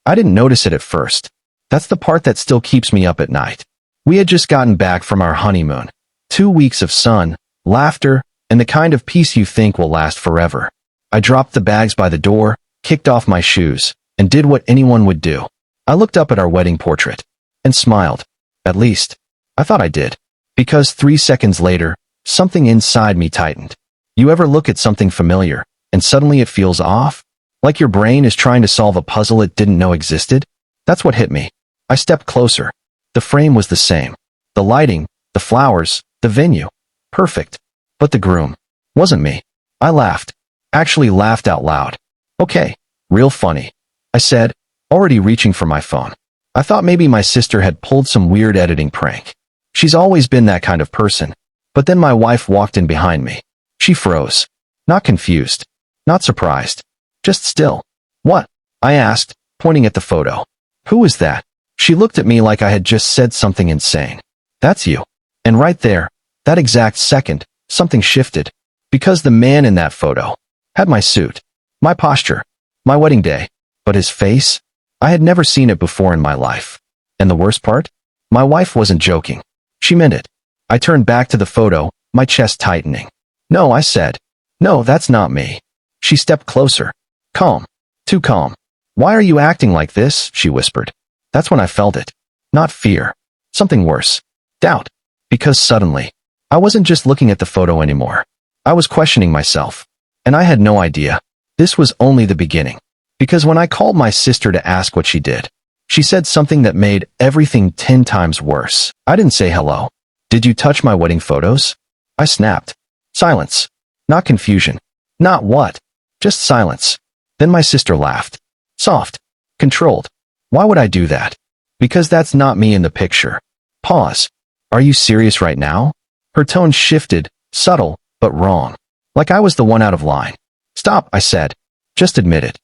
I didn't notice it at first. That's the part that still keeps me up at night. We had just gotten back from our honeymoon. 2 weeks of sun, laughter, and the kind of peace you think will last forever. I dropped the bags by the door, kicked off my shoes, and did what anyone would do. I looked up at our wedding portrait and smiled. At least, I thought I did. Because 3 seconds later, something inside me tightened. You ever look at something familiar, and suddenly it feels off? Like your brain is trying to solve a puzzle it didn't know existed? That's what hit me. I stepped closer. The frame was the same. The lighting, the flowers, the venue. Perfect. But the groom wasn't me. I laughed. Actually laughed out loud. Okay, real funny, I said, already reaching for my phone. I thought maybe my sister had pulled some weird editing prank. She's always been that kind of person. But then my wife walked in behind me. She froze. Not confused. Not surprised. Just still. What? I asked, pointing at the photo. Who is that? She looked at me like I had just said something insane. That's you. And right there, that exact second, something shifted. Because the man in that photo had my suit, my posture, my wedding day. But his face? I had never seen it before in my life. And the worst part? My wife wasn't joking. She meant it. I turned back to the photo, my chest tightening. No, I said. No, that's not me. She stepped closer. Calm. Too calm. Why are you acting like this? She whispered. That's when I felt it. Not fear. Something worse. Doubt. Because suddenly, I wasn't just looking at the photo anymore. I was questioning myself. And I had no idea. This was only the beginning. Because when I called my sister to ask what she did, she said something that made everything 10 times worse. I didn't say hello. Did you touch my wedding photos? I snapped. Silence. Not confusion. Not what? Just silence. Then my sister laughed. Soft. Controlled. Why would I do that? Because that's not me in the picture. Pause. Are you serious right now? Her tone shifted, subtle, but wrong. Like I was the one out of line. Stop, I said. Just admit it.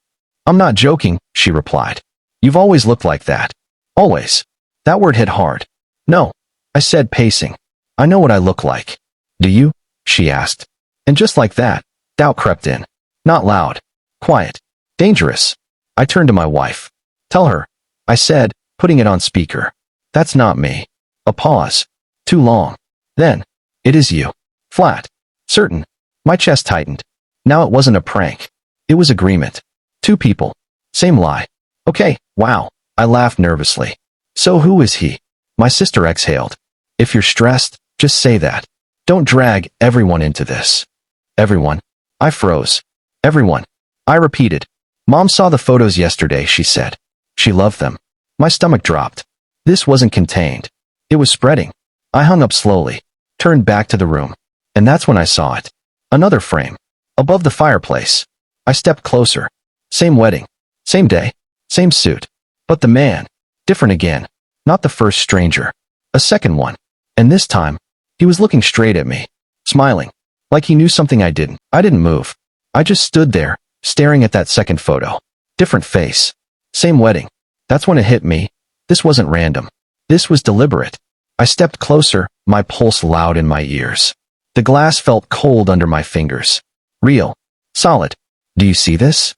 I'm not joking, she replied. You've always looked like that. Always. That word hit hard. No, I said, pacing. I know what I look like. Do you? She asked. And just like that, doubt crept in. Not loud. Quiet. Dangerous. I turned to my wife. Tell her, I said, putting it on speaker. That's not me. A pause. Too long. Then, it is you. Flat. Certain. My chest tightened. Now it wasn't a prank. It was agreement. 2 people. Same lie. Okay, wow. I laughed nervously. So who is he? My sister exhaled. If you're stressed, just say that. Don't drag everyone into this. Everyone. I froze. Everyone. I repeated. Mom saw the photos yesterday, she said. She loved them. My stomach dropped. This wasn't contained. It was spreading. I hung up slowly, turned back to the room. And that's when I saw it. Another frame. Above the fireplace. I stepped closer. Same wedding. Same day. Same suit. But the man. Different again. Not the first stranger. A second one. And this time, he was looking straight at me. Smiling. Like he knew something I didn't. I didn't move. I just stood there, staring at that second photo. Different face. Same wedding. That's when it hit me. This wasn't random. This was deliberate. I stepped closer, my pulse loud in my ears. The glass felt cold under my fingers. Real. Solid. Do you see this?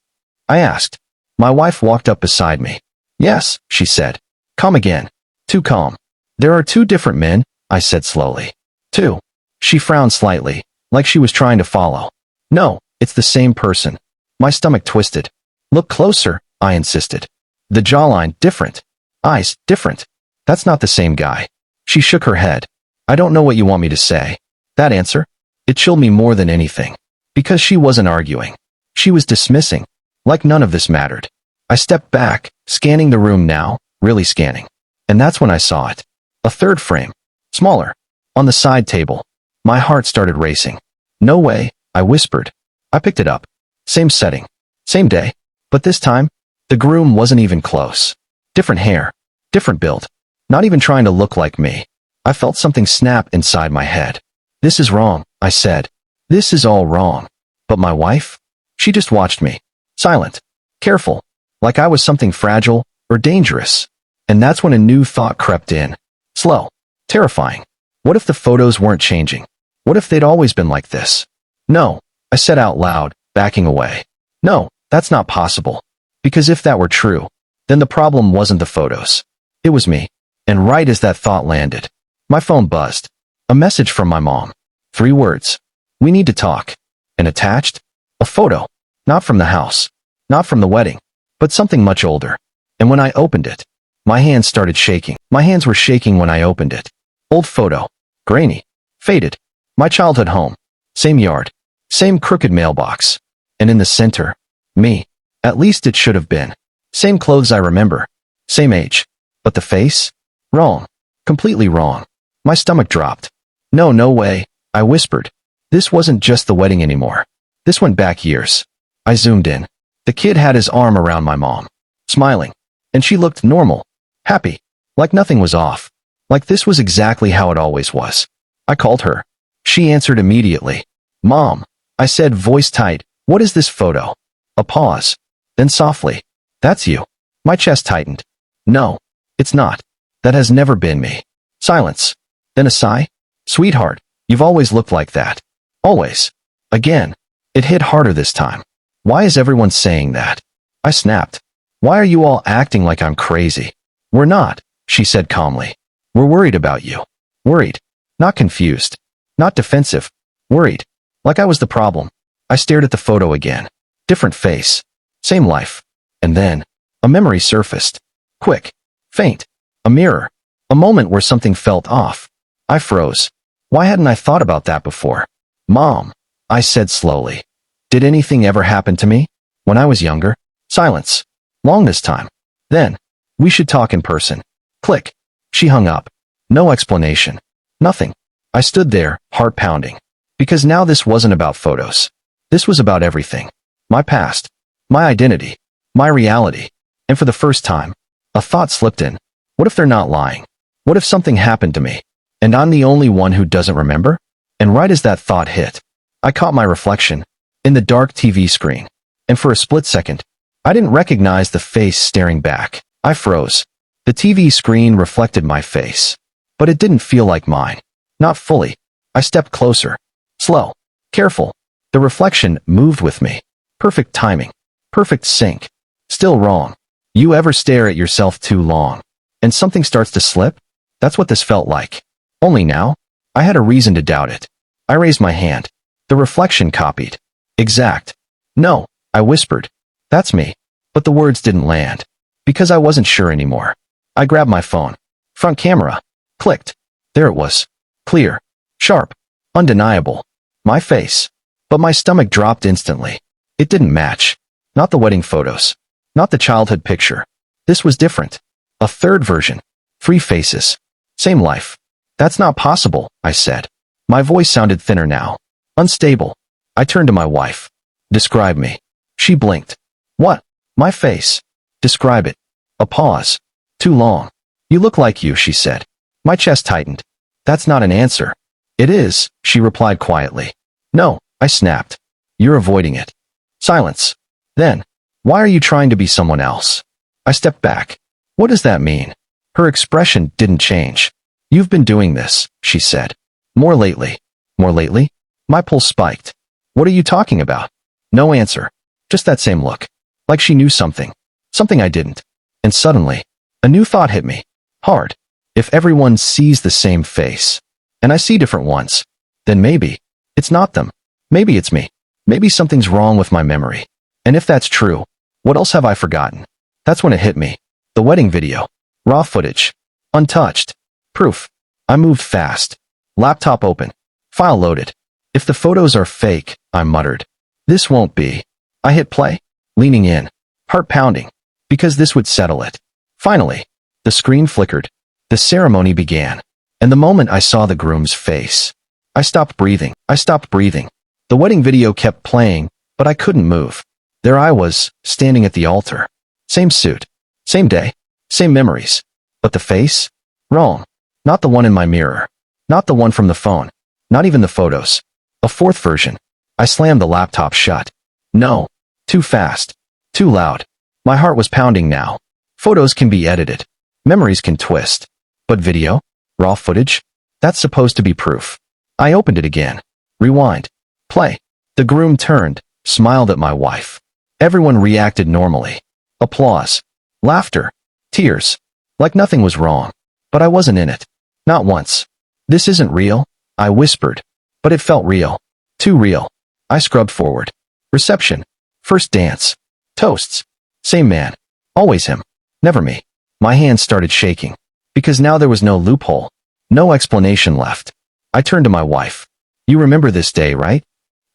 I asked. My wife walked up beside me. Yes, she said. Come again. Too calm. There are 2 different men, I said slowly. 2. She frowned slightly, like she was trying to follow. No, it's the same person. My stomach twisted. Look closer, I insisted. The jawline, different. Eyes, different. That's not the same guy. She shook her head. I don't know what you want me to say. That answer? It chilled me more than anything. Because she wasn't arguing. She was dismissing. Like none of this mattered. I stepped back, scanning the room now, really scanning. And that's when I saw it. A third frame. Smaller. On the side table. My heart started racing. No way, I whispered. I picked it up. Same setting. Same day. But this time, the groom wasn't even close. Different hair. Different build. Not even trying to look like me. I felt something snap inside my head. This is wrong, I said. This is all wrong. But my wife? She just watched me. Silent. Careful. Like I was something fragile or dangerous. And that's when a new thought crept in. Slow. Terrifying. What if the photos weren't changing? What if they'd always been like this? No, I said out loud, backing away. No, that's not possible. Because if that were true, then the problem wasn't the photos. It was me. And right as that thought landed, my phone buzzed. A message from my mom. 3 words. We need to talk. And attached? A photo. Not from the house. Not from the wedding. But something much older. And when I opened it, my hands started shaking. My hands were shaking when I opened it. Old photo. Grainy. Faded. My childhood home. Same yard. Same crooked mailbox. And in the center, me. At least it should have been. Same clothes I remember. Same age. But the face? Wrong. Completely wrong. My stomach dropped. No, no way, I whispered. This wasn't just the wedding anymore. This went back years. I zoomed in. The kid had his arm around my mom, smiling. And she looked normal. Happy. Like nothing was off. Like this was exactly how it always was. I called her. She answered immediately. Mom, I said, voice tight. What is this photo? A pause. Then softly. That's you. My chest tightened. No, it's not. That has never been me. Silence. Then a sigh. Sweetheart, you've always looked like that. Always. Again. It hit harder this time. Why is everyone saying that? I snapped. Why are you all acting like I'm crazy? We're not, she said calmly. We're worried about you. Worried. Not confused. Not defensive. Worried. Like I was the problem. I stared at the photo again. Different face. Same life. And then, a memory surfaced. Quick. Faint. A mirror. A moment where something felt off. I froze. Why hadn't I thought about that before? Mom, I said slowly. Did anything ever happen to me? When I was younger? Silence. Long this time. Then, we should talk in person. Click. She hung up. No explanation. Nothing. I stood there, heart pounding. Because now this wasn't about photos. This was about everything. My past. My identity. My reality. And for the first time, a thought slipped in. What if they're not lying? What if something happened to me? And I'm the only one who doesn't remember? And right as that thought hit, I caught my reflection in the dark TV screen. And for a split second, I didn't recognize the face staring back. I froze. The TV screen reflected my face. But it didn't feel like mine. Not fully. I stepped closer. Slow. Careful. The reflection moved with me. Perfect timing. Perfect sync. Still wrong. You ever stare at yourself too long, and something starts to slip? That's what this felt like. Only now, I had a reason to doubt it. I raised my hand. The reflection copied. Exact. No, I whispered. That's me. But the words didn't land. Because I wasn't sure anymore. I grabbed my phone. Front camera. Clicked. There it was. Clear. Sharp. Undeniable. My face. But my stomach dropped instantly. It didn't match. Not the wedding photos. Not the childhood picture. This was different. A third version. 3 faces. Same life. That's not possible, I said. My voice sounded thinner now. Unstable. I turned to my wife. Describe me. She blinked. What? My face. Describe it. A pause. Too long. You look like you, she said. My chest tightened. That's not an answer. It is, she replied quietly. No, I snapped. You're avoiding it. Silence. Then, why are you trying to be someone else? I stepped back. What does that mean? Her expression didn't change. You've been doing this, she said. More lately. More lately? My pulse spiked. What are you talking about? No answer. Just that same look. Like she knew something. Something I didn't. And suddenly, a new thought hit me. Hard. If everyone sees the same face, and I see different ones, then maybe it's not them. Maybe it's me. Maybe something's wrong with my memory. And if that's true, what else have I forgotten? That's when it hit me. The wedding video. Raw footage. Untouched. Proof. I moved fast. Laptop open. File loaded. If the photos are fake, I muttered. This won't be. I hit play. Leaning in. Heart pounding. Because this would settle it. Finally, the screen flickered. The ceremony began. And the moment I saw the groom's face, I stopped breathing. I stopped breathing. The wedding video kept playing, but I couldn't move. There I was, standing at the altar. Same suit. Same day. Same memories. But the face? Wrong. Not the one in my mirror. Not the one from the phone. Not even the photos. A fourth version. I slammed the laptop shut. No. Too fast. Too loud. My heart was pounding now. Photos can be edited. Memories can twist. But video? Raw footage? That's supposed to be proof. I opened it again. Rewind. Play. The groom turned, smiled at my wife. Everyone reacted normally. Applause. Laughter. Tears. Like nothing was wrong. But I wasn't in it. Not once. This isn't real, I whispered. But it felt real. Too real. I scrubbed forward. Reception. First dance. Toasts. Same man. Always him. Never me. My hands started shaking. Because now there was no loophole. No explanation left. I turned to my wife. You remember this day, right?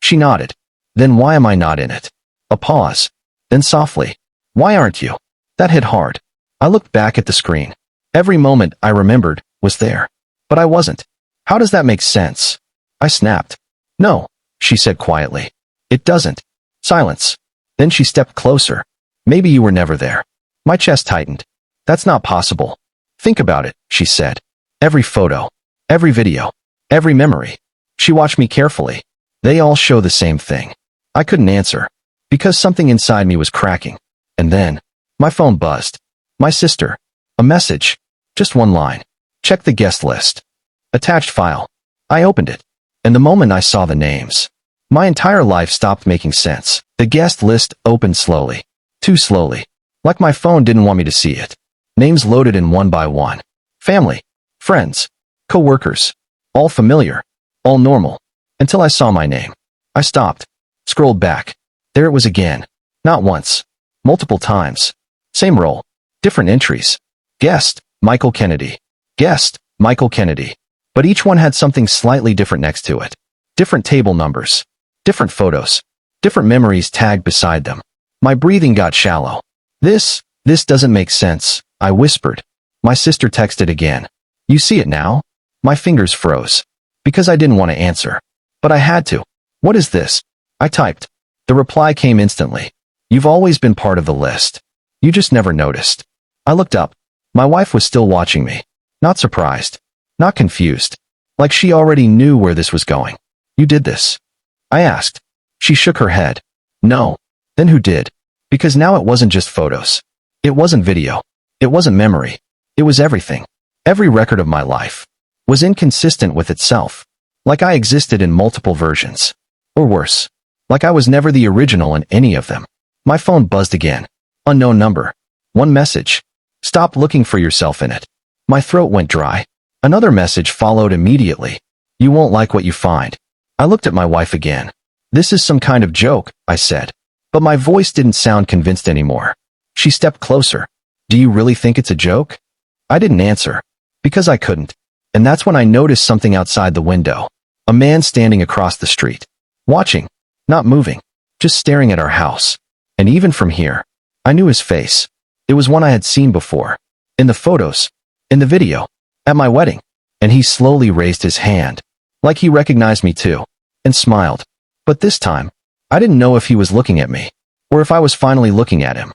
She nodded. Then why am I not in it? A pause. Then softly. Why aren't you? That hit hard. I looked back at the screen. Every moment I remembered was there. But I wasn't. How does that make sense? I snapped. No, she said quietly. It doesn't. Silence. Then she stepped closer. Maybe you were never there. My chest tightened. That's not possible. Think about it, she said. Every photo. Every video. Every memory. She watched me carefully. They all show the same thing. I couldn't answer. Because something inside me was cracking. And then, my phone buzzed. My sister. A message. Just one line. Check the guest list. Attached file. I opened it. And the moment I saw the names, my entire life stopped making sense. The guest list opened slowly. Too slowly. Like my phone didn't want me to see it. Names loaded in one by one. Family. Friends. Co-workers. All familiar. All normal. Until I saw my name. I stopped. Scrolled back. There it was again. Not once. Multiple times. Same role. Different entries. Guest. Michael Kennedy. Guest. Michael Kennedy. But each one had something slightly different next to it. Different table numbers. Different photos. Different memories tagged beside them. My breathing got shallow. This doesn't make sense, I whispered. My sister texted again. You see it now? My fingers froze. Because I didn't want to answer. But I had to. What is this? I typed. The reply came instantly. You've always been part of the list. You just never noticed. I looked up. My wife was still watching me. Not surprised. Not confused. Like she already knew where this was going. You did this? I asked. She shook her head. No. Then who did? Because now it wasn't just photos. It wasn't video. It wasn't memory. It was everything. Every record of my life was inconsistent with itself. Like I existed in multiple versions. Or worse. Like I was never the original in any of them. My phone buzzed again. Unknown number. One message. Stop looking for yourself in it. My throat went dry. Another message followed immediately. You won't like what you find. I looked at my wife again. This is some kind of joke, I said. But my voice didn't sound convinced anymore. She stepped closer. Do you really think it's a joke? I didn't answer. Because I couldn't. And that's when I noticed something outside the window. A man standing across the street. Watching. Not moving. Just staring at our house. And even from here, I knew his face. It was one I had seen before. In the photos. In the video. At my wedding. And he slowly raised his hand. Like he recognized me too. And smiled. But this time, I didn't know if he was looking at me. Or if I was finally looking at him.